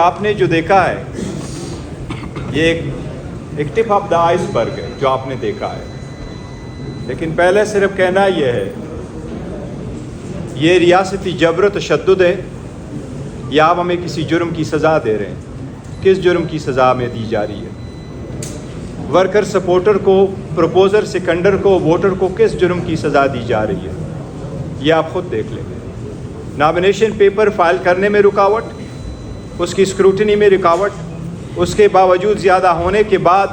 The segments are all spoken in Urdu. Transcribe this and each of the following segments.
آپ نے جو دیکھا ہے یہ ایک ٹپ آف دا آئس برگ ہے جو آپ نے دیکھا ہے، لیکن پہلے صرف کہنا یہ ہے یہ ریاستی جبر و تشدد ہے یا آپ ہمیں کسی جرم کی سزا دے رہے ہیں؟ کس جرم کی سزا ہمیں دی جا رہی ہے؟ ورکر سپورٹر کو، پروپوزر سیکنڈر کو، ووٹر کو کس جرم کی سزا دی جا رہی ہے؟ یہ آپ خود دیکھ لیں. نامینیشن پیپر فائل کرنے میں رکاوٹ، اس کی اسکروٹنی میں رکاوٹ، اس کے باوجود زیادہ ہونے کے بعد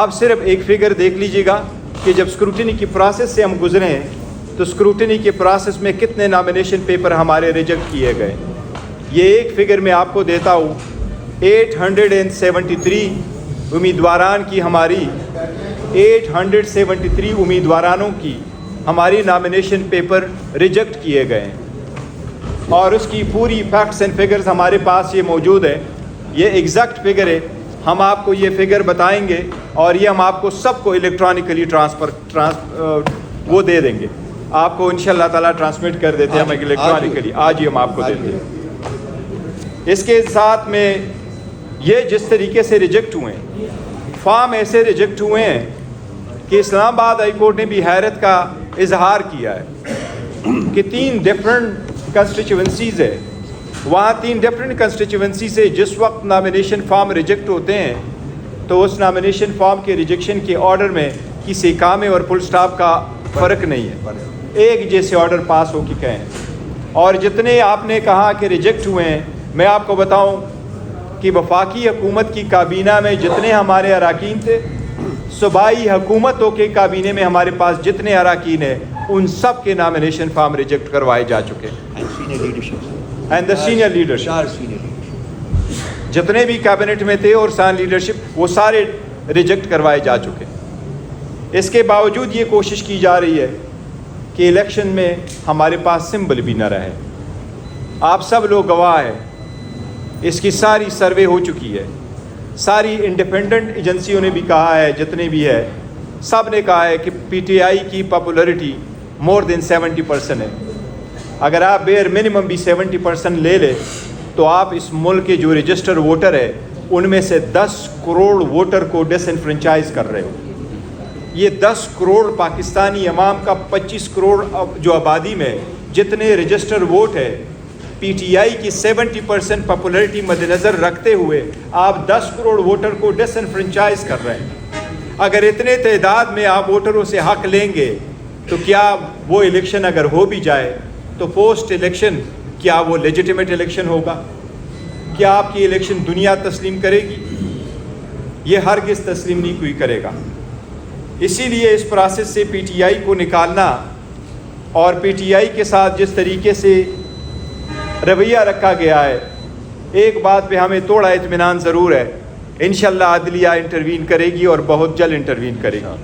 آپ صرف ایک فگر دیکھ لیجیے گا کہ جب اسکروٹنی کی پروسیس سے ہم گزرے ہیں تو اسکروٹنی کے پروسیس میں کتنے نامینیشن پیپر ہمارے ریجیکٹ کیے گئے. یہ ایک فگر میں آپ کو دیتا ہوں، 873 امیدواران کی، ہماری 873 امیدوارانوں کی ہماری نامینیشن پیپر ریجیکٹ کیے گئے ہیں، اور اس کی پوری فیکٹس اینڈ فگرز ہمارے پاس یہ موجود ہے. یہ ایگزیکٹ فگر ہے، ہم آپ کو یہ فگر بتائیں گے اور یہ ہم آپ کو سب کو الیکٹرانکلی وہ دے دیں گے. آپ کو انشاءاللہ تعالیٰ ٹرانسمٹ کر دیتے ہیں ہم الیکٹرانکلی، آج ہی ہم آپ کو دیتے ہیں. اس کے ساتھ میں یہ جس طریقے سے ریجیکٹ ہوئے ہیں، فارم ایسے ریجیکٹ ہوئے ہیں کہ اسلام آباد ہائی کورٹ نے بھی حیرت کا اظہار کیا ہے کہ 3 ڈفرینٹ کنسٹیچوئنسیز ہے، وہاں 3 ڈفرینٹ کنسٹیچوئنسی سے جس وقت نامینیشن فارم ریجیکٹ ہوتے ہیں تو اس نامینیشن فارم کے ریجیکشن کے آرڈر میں کسی کامے اور فل سٹاپ کا فرق نہیں ہے، ایک جیسے آرڈر پاس ہو کے کہیں. اور جتنے آپ نے کہا کہ ریجیکٹ ہوئے ہیں، میں آپ کو بتاؤں کہ وفاقی حکومت کی کابینہ میں جتنے ہمارے اراکین تھے، صوبائی حکومتوں کے کابینے میں ہمارے پاس جتنے اراکین ہیں ان سب کے نامینیشن فارم ریجیکٹ کروائے جا چکے ہیں. اینڈ دا سینئر لیڈرشپ جتنے بھی کیبنٹ میں تھے اور سینئر لیڈرشپ وہ سارے ریجیکٹ کروائے جا چکے. اس کے باوجود یہ کوشش کی جا رہی ہے کہ الیکشن میں ہمارے پاس سمبل بھی نہ رہے. آپ سب لوگ گواہ ہیں، اس کی ساری سروے ہو چکی ہے، ساری انڈیپینڈنٹ ایجنسیوں نے بھی کہا ہے، جتنے بھی ہے سب نے کہا ہے کہ پی ٹی آئی کی پاپولیرٹی مور دین 70% ہے. اگر آپ بیئر منیمم بھی 70% لے لیں تو آپ اس ملک کے جو رجسٹر ووٹر ہے ان میں سے 10 کروڑ ووٹر کو ڈس انفرنچائز کر رہے ہو. یہ 10 کروڑ پاکستانی عوام کا 25 کروڑ جو آبادی میں جتنے رجسٹر ووٹ ہے، پی ٹی آئی کی 70% پاپولیرٹی مد نظر رکھتے ہوئے آپ 10 کروڑ ووٹر کو ڈس انفرنچائز کر رہے ہیں. اگر اتنے تعداد میں آپ ووٹروں سے حق لیں گے تو کیا وہ الیکشن اگر ہو بھی جائے تو پوسٹ الیکشن کیا وہ لیجیٹیمیٹ الیکشن ہوگا؟ کیا آپ کی الیکشن دنیا تسلیم کرے گی؟ یہ ہرگز تسلیم نہیں کوئی کرے گا. اسی لیے اس پروسیس سے پی ٹی آئی کو نکالنا اور پی ٹی آئی کے ساتھ جس طریقے سے رویہ رکھا گیا ہے، ایک بات پہ ہمیں تھوڑا اطمینان ضرور ہے، انشاءاللہ عدلیہ انٹروین کرے گی اور بہت جلد انٹروین کرے گی.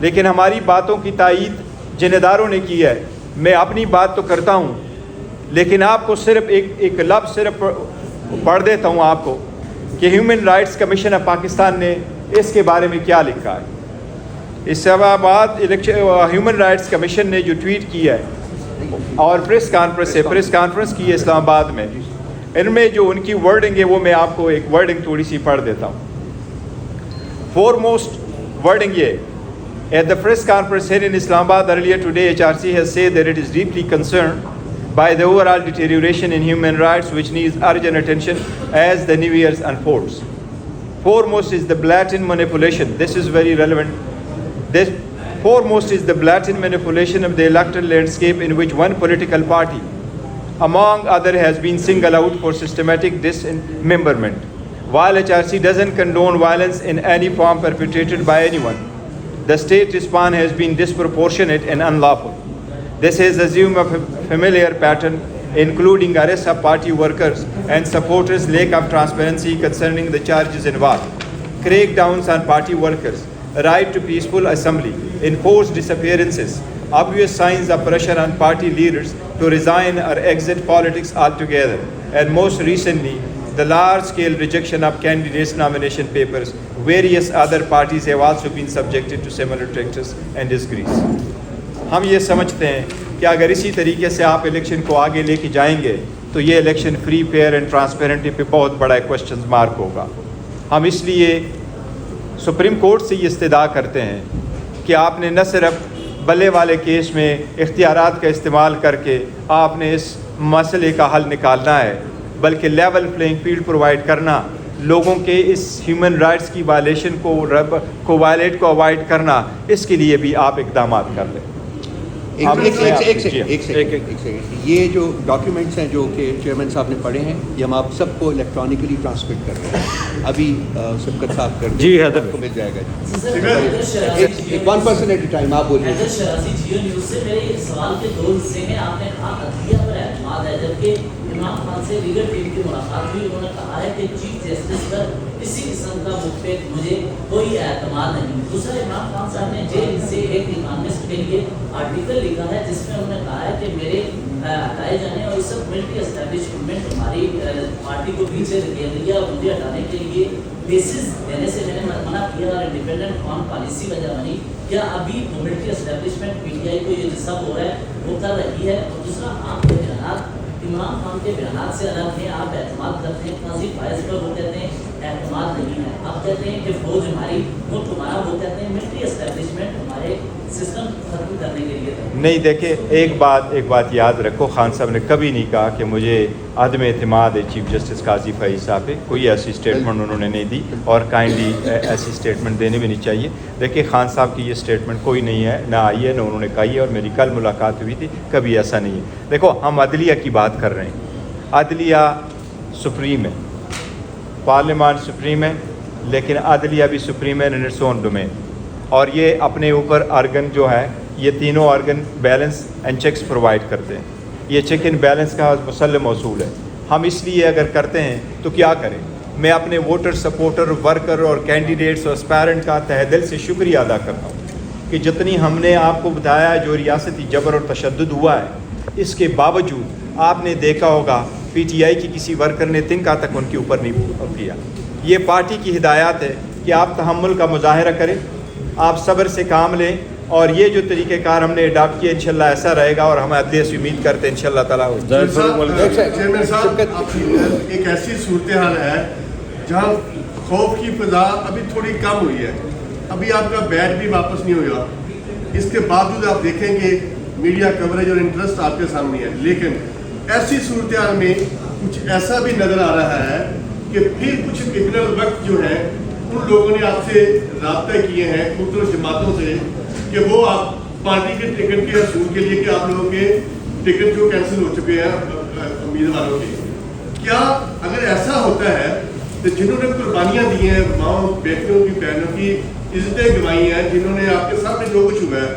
لیکن ہماری باتوں کی تائید جن اداروں نے کی ہے، میں اپنی بات تو کرتا ہوں لیکن آپ کو صرف ایک لفظ صرف پڑھ دیتا ہوں آپ کو کہ human rights commission of Pakistan نے اس کے بارے میں کیا لکھا ہے. اسلام آباد ہیومن رائٹس کمیشن نے جو ٹویٹ کیا ہے اور پریس کانفرنس کی ہے اسلام آباد میں، ان میں جو ان کی ورڈنگ ہے وہ میں آپ کو ایک ورڈنگ تھوڑی سی پڑھ دیتا ہوں. فور موسٹ ورڈنگ یہ: At the press conference here in Islamabad earlier today, HRC has said that it is deeply concerned by the overall deterioration in human rights which needs urgent attention as the new year unfolds. Foremost is the blatant manipulation. This is very relevant. Foremost is the blatant manipulation of the electoral landscape in which one political party, among others, has been singled out for systematic dismemberment. While HRC doesn't condone violence in any form perpetrated by anyone, the state response has been disproportionate and unlawful. This has assumed a familiar pattern, including arrests of party workers and supporters, lack of transparency concerning the charges involved, crackdowns on party workers, right to peaceful assembly, enforced disappearances, obvious signs of pressure on party leaders to resign or exit politics altogether, and most recently, the large-scale rejection of candidates' nomination papers. Various other parties have also been subjected to similar practice and disgrace. ہم یہ سمجھتے ہیں کہ اگر اسی طریقے سے آپ الیکشن کو آگے لے کے جائیں گے تو یہ الیکشن فری فیئر اینڈ ٹرانسپیرنٹی پہ بہت بڑا کوشچن مارک ہوگا. ہم اس لیے سپریم کورٹ سے یہ استدعا کرتے ہیں کہ آپ نے نہ صرف بلے والے کیس میں اختیارات کا استعمال کر کے آپ نے اس مسئلے کا حل نکالنا ہے، بلکہ لیول پلینگ فیلڈ پرووائڈ کرنا، لوگوں کے اس ہیومن رائٹس کی وائلیشن کو وائلیٹ کو اوائڈ کرنا، اس کے لیے بھی آپ اقدامات کر لیں. ایک سیکنڈ. یہ جو ڈاکیومنٹس ہیں جو کہ چیئرمین صاحب نے پڑھے ہیں، یہ ہم آپ سب کو الیکٹرانکلی ٹرانسمٹ کر رہے ہیں. ابھی سبقت صاحب کر جی حضرت کو مل جائے گا. One person at a time. آپ بولیے. جیو نیوز سے میرے سوال کے دو حصے ہیں. آپ نے کہا عدلیہ پر اعتماد ہے، جبکہ عمران خان سے لیگل ٹیم کی ملاقات ہوئی، انہوں نے کہا ہے کہ چیف جسٹس پر کسی قسم کا مفید مجھے کوئی اعتماد نہیں. دوسرا، عمران خان صاحب نے جیل سے ایک اکانومسٹ کے لیے آرٹیکل لکھا ہے جس میں انہوں نے کہا ہے کہ میرے ہٹائے جانے اور اس سب ملٹری اسٹیبلشمنٹ ہماری پارٹی کو پیچھے دھکیل دیا اور مجھے ہٹانے کے لیے بیسز دینے سے میں نے منع کیا اور انڈیپینڈنٹ فارم پالیسی وجہ بنی. کیا ابھی military establishment P T I کو یہ جسا ہو رہا ہے وہ کر رہی ہے؟ اور دوسرا، آپ کے بیانات عمران خان کے بیانات سے الگ ہیں. آپ اعتماد کرتے ہیں قاضی فائز پر، وہ کہتے ہیں اعتماد نہیں ہے. آپ کہتے ہیں کہ فوج ہماری ملک ہمارا، وہ کہتے ہیں ملٹری اسٹیبلشمنٹ ہمارے سسٹم ختم کرنے کے لیے. نہیں دیکھیں، ایک بات یاد رکھو، خان صاحب نے کبھی نہیں کہا کہ مجھے عدم اعتماد ہے چیف جسٹس قاضی فائز صاحب پہ. کوئی ایسی اسٹیٹمنٹ انہوں نے نہیں دی اور کائنڈلی ایسی اسٹیٹمنٹ دینے بھی نہیں چاہیے. دیکھیں خان صاحب کی یہ اسٹیٹمنٹ کوئی نہیں ہے، نہ آئی ہے، نہ انہوں نے کہی ہے، اور میری کل ملاقات ہوئی تھی، کبھی ایسا نہیں ہے. دیکھو ہم عدلیہ کی بات کر رہے ہیں. عدلیہ سپریم ہے، پارلیمان سپریم ہے، لیکن عدلیہ بھی سپریم ہے ان اٹس اون ڈومین. اور یہ اپنے اوپر آرگن جو ہے، یہ تینوں organ balance and checks provide کرتے ہیں. یہ چیک اینڈ بیلنس کا مسلم اصول ہے. ہم اس لیے اگر کرتے ہیں تو کیا کریں. میں اپنے ووٹر، سپورٹر، ورکر اور کینڈیڈیٹس اور اسپائرنٹ کا تہ دل سے شکریہ ادا کرتا ہوں کہ جتنی ہم نے آپ کو بتایا جو ریاستی جبر اور تشدد ہوا ہے، اس کے باوجود آپ نے دیکھا ہوگا پی ٹی آئی کی کسی ورکر نے تنکا تک ان کے اوپر نہیں کیا. یہ پارٹی کی ہدایات ہے کہ آپ تحمل کا مظاہرہ کریں، آپ صبر سے کام لیں، اور یہ جو طریقہ کار ہم نے اڈاپٹ کیا انشاءاللہ ایسا رہے گا، اور ہم عدلیہ سے امید کرتے ہیں انشاءاللہ تعالیٰ. چیئرمین صاحب، ایک ایسی صورتحال ہے جہاں خوف کی فضا ابھی تھوڑی کم ہوئی ہے. ابھی آپ کا بیٹ بھی واپس نہیں ہوا. اس کے باوجود آپ دیکھیں گے میڈیا کوریج اور انٹرسٹ آپ کے سامنے ہے. لیکن ایسی صورتحال میں کچھ ایسا بھی نظر آ رہا ہے کہ پھر کچھ کرمنل وقت جو ہے ان لوگوں نے آپ سے رابطہ کیے ہیں مختلف جماعتوں سے کہ وہ آپ پارٹی کے ٹکٹ کے حصول کے لیے کہ آپ لوگوں کے ٹکٹ جو کینسل ہو چکے ہیں امیدواروں کے. کیا اگر ایسا ہوتا ہے تو جنہوں نے قربانیاں دی ہیں، ماؤں بیٹیوں کی، بہنوں کی عزتیں گنوائی ہیں، جنہوں نے آپ کے سامنے جو کچھ ہوا ہے،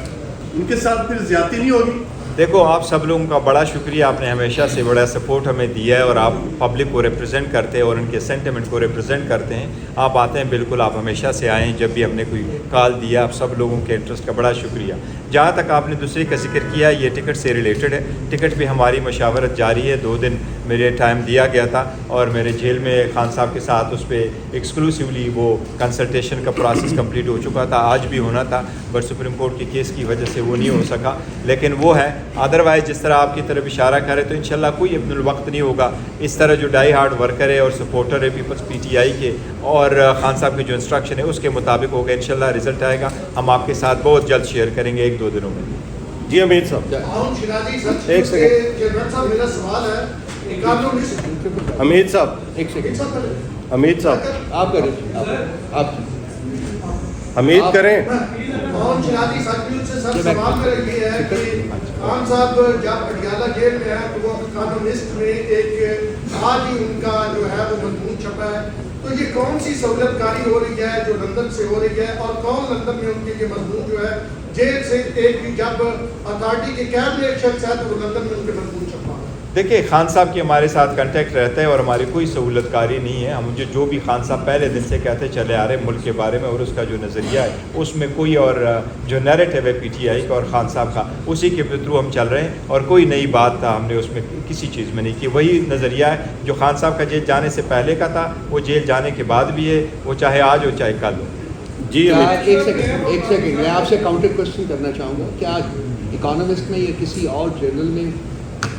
ان کے ساتھ پھر زیادتی نہیں ہوگی؟ دیکھو آپ سب لوگوں کا بڑا شکریہ، آپ نے ہمیشہ سے بڑا سپورٹ ہمیں دیا ہے، اور آپ پبلک کو ریپرزینٹ کرتے ہیں اور ان کے سینٹیمنٹ کو ریپرزینٹ کرتے ہیں. آپ آتے ہیں، بالکل آپ ہمیشہ سے آئے ہیں جب بھی ہم نے کوئی کال دیا. آپ سب لوگوں کے انٹرسٹ کا بڑا شکریہ. جہاں تک آپ نے دوسری کا ذکر کیا، یہ ٹکٹ سے ریلیٹڈ ہے. ٹکٹ پہ ہماری مشاورت جاری ہے. 2 دن میرے ٹائم دیا گیا تھا، اور میرے جیل میں خان صاحب کے ساتھ اس پہ ایکسکلوسیولی وہ کنسلٹیشن کا پروسیس کمپلیٹ ہو چکا تھا. آج بھی ہونا تھا، بٹ سپریم کورٹ کے کیس کی وجہ سے وہ نہیں ہو سکا. لیکن وہ ہے ادروائز جس طرح آپ کی طرف اشارہ کرے تو انشاءاللہ کوئی ابن الوقت نہیں ہوگا. اس طرح جو ڈائی ہارڈ ورکر ہے اور سپورٹر ہے پیپلز پی ٹی آئی کے، اور خان صاحب کے جو انسٹرکشن ہے اس کے مطابق ہوگا. انشاءاللہ رزلٹ آئے گا، ہم آپ کے ساتھ بہت جلد شیئر کریں گے 1-2 دنوں میں. جی امید صاحب، ایک سیکنڈ. میرا سوال ہے، امید صاحب، امید صاحب آپ کریں، آپ امید کریں. موہن شنازی سچ نیوز سے سر سوال میرا یہ ہے کہ خان صاحب جب پٹیالہ جیل میں ہیں تو وہ اکانومسٹ میں ایک آج ہی ان کا جو ہے وہ مضمون چھپا ہے، تو یہ کون سی سہولت کاری ہو رہی ہے جو لندن سے ہو رہی ہے، اور کون لندن میں ان کے یہ مضمون جو ہے جیل سے ایک جب اتھارٹی کے کیبنٹ شخص ہے تو وہ لندن میں ان کے مضمون چھپا؟ دیکھیں خان صاحب کی ہمارے ساتھ کنٹیکٹ رہتا ہے اور ہماری کوئی سہولت کاری نہیں ہے. ہم جو بھی خان صاحب پہلے دن سے کہتے چلے آ رہے ہیں ملک کے بارے میں اور اس کا جو نظریہ ہے اس میں کوئی اور جو نیریٹو ہے پی ٹی آئی کا اور خان صاحب کا اسی کے تھرو ہم چل رہے ہیں, اور کوئی نئی بات تھا ہم نے اس میں کسی چیز میں نہیں کی. وہی نظریہ ہے جو خان صاحب کا جیل جانے سے پہلے کا تھا وہ جیل جانے کے بعد بھی ہے, وہ چاہے آج ہو چاہے کل ہو. جی ایک سیکنڈ میں آپ سے کاؤنٹر کوشچن کرنا چاہوں گا. کیا اکانومسٹ میں یا کسی اور جرنل میں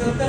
70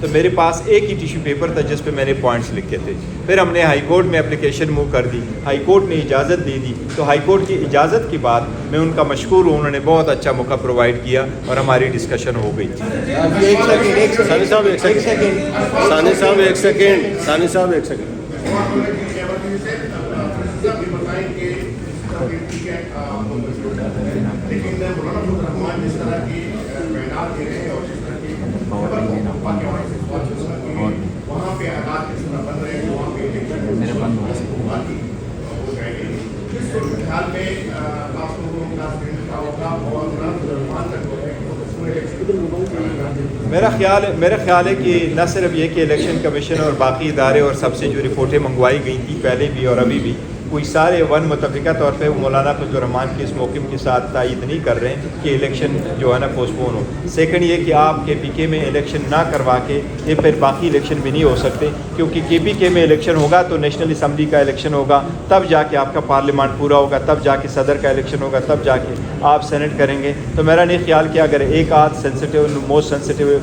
تو میرے پاس ایک ہی ٹیشو پیپر تھا جس پہ میں نے پوائنٹس لکھے تھے. پھر ہم نے ہائی کورٹ میں اپلیکیشن موو کر دی, ہائی کورٹ نے اجازت دے دی. تو ہائی کورٹ کی اجازت کے بعد میں ان کا مشکور ہوں, انہوں نے بہت اچھا موقع پرووائڈ کیا اور ہماری ڈسکشن ہو گئی تھی. ثانی صاحب ایک سیکنڈ, ثانی صاحب ایک سیکنڈ, ثانی صاحب ایک سیکنڈ. میرا خیال ہے کہ نہ صرف یہ کہ الیکشن کمیشن اور باقی ادارے اور سب سے جو رپورٹیں منگوائی گئی تھیں پہلے بھی اور ابھی بھی, کوئی سارے متفقہ طور پہ مولانا فضل الرحمان کے اس موقف کے ساتھ تائید نہیں کر رہے ہیں کہ الیکشن جو ہے نا پوسٹ پون ہو. سیکنڈ یہ کہ آپ کے پی کے میں الیکشن نہ کروا کے یہ پھر باقی الیکشن بھی نہیں ہو سکتے, کیونکہ کے پی کے میں الیکشن ہوگا تو نیشنل اسمبلی کا الیکشن ہوگا, تب جا کے آپ کا پارلیمنٹ پورا ہوگا, تب جا کے صدر کا الیکشن ہوگا, تب جا کے آپ سینٹ کریں گے. تو میرا نہیں خیال کہ اگر ایک آدھ سینسٹیو موسٹ سینسٹیو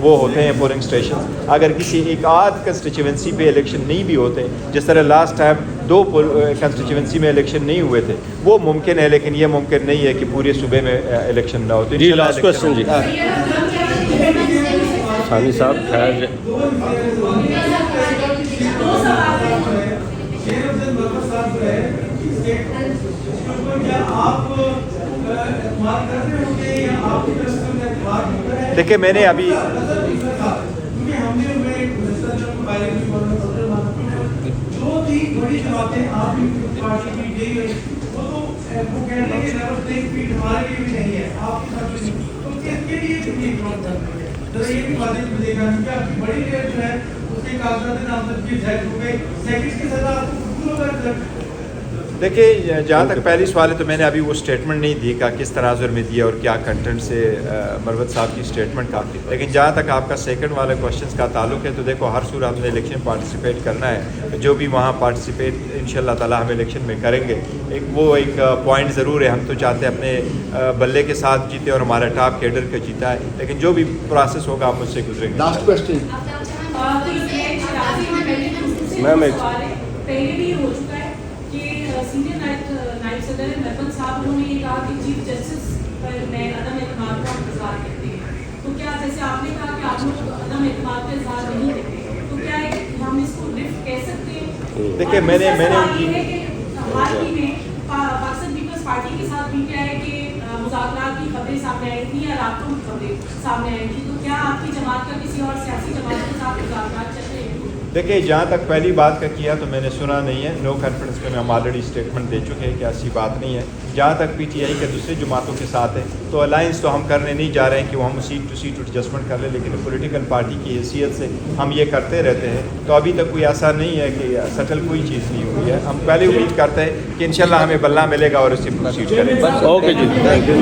وہ ہوتے ہیں پولنگ اسٹیشن, اگر کسی ایک آدھ کنسٹیچوئنسی پہ الیکشن نہیں بھی ہوتے, جس طرح لاسٹ ٹائم 2 کنسٹیچوئنسی میں الیکشن نہیں ہوئے تھے, وہ ممکن ہے, لیکن یہ ممکن نہیں ہے کہ پورے صوبے میں الیکشن نہ ہو. تو جی لاسٹ کوشچن جی, ثانی صاحب خیر. دیکھیں میں نے ابھی دیکھیں جہاں تک پہلی سوال ہے تو میں نے ابھی وہ اسٹیٹمنٹ نہیں دی کہ کس تناظر میں دیا اور کیا کنٹینٹ سے مروت صاحب کی اسٹیٹمنٹ کا. لیکن جہاں تک آپ کا سیکنڈ والے کوشچنس کا تعلق ہے تو دیکھو ہر صورت میں الیکشن پارٹیسپیٹ کرنا ہے, جو بھی وہاں پارٹیسپیٹ انشاءاللہ تعالی ہم الیکشن میں کریں گے. ایک پوائنٹ ضرور ہے, ہم تو چاہتے ہیں اپنے بلے کے ساتھ جیتے اور ہمارا ٹاپ کیڈر کا جیتا ہے, لیکن جو بھی پروسیس ہوگا آپ مجھ سے گزریں گے. لاسٹ کوشچن میم ایک پہلے بھی ہو چکا ہے کہ سینئر نائب صدر مربت صاحب انہوں نے یہ کہا کہ چیف جسٹس پر میں عدم اعتماد کا اظہار کرتے ہیں. تو کیا جیسے آپ نے کہا کہ آپ لوگ عدم اعتماد کا اظہار نہیں کرتے, تو کیا ہم اس کو لفٹ کہہ سکتے ہیں؟ دیکھیں میں نے یہ ہے کہ حال ہی میں پاکستان پیپلز پارٹی کے ساتھ بھی کیا ہے کہ مذاکرات کی خبریں سامنے آئی تھیں یا رابطوں کی خبریں سامنے آئی تھیں, تو کیا آپ کی جماعت کا کسی اور سیاسی جماعت کے ساتھ مذاکرات چل رہے ہیں؟ دیکھیں جہاں تک پہلی بات کا کیا تو میں نے سنا نہیں ہے, نو کانفیڈنس میں ہم آلریڈی اسٹیٹمنٹ دے چکے ہیں کہ ایسی بات نہیں ہے. جہاں تک پی ٹی آئی کے دوسری جماعتوں کے ساتھ ہے تو الائنس تو ہم کرنے نہیں جا رہے ہیں کہ وہ ہم سیٹ ٹو سیٹ ایڈجسٹمنٹ کر لیں, لیکن پولیٹیکل پارٹی کی حیثیت سے ہم یہ کرتے رہتے ہیں. تو ابھی تک کوئی ایسا نہیں ہے کہ سٹل کوئی چیز نہیں ہوئی ہے. ہم پہلے امید کرتے ہیں کہ انشاءاللہ ہمیں بلہ ملے گا اور اس سے پروسیڈ کریں گے. اوکے جی, تھینک یو.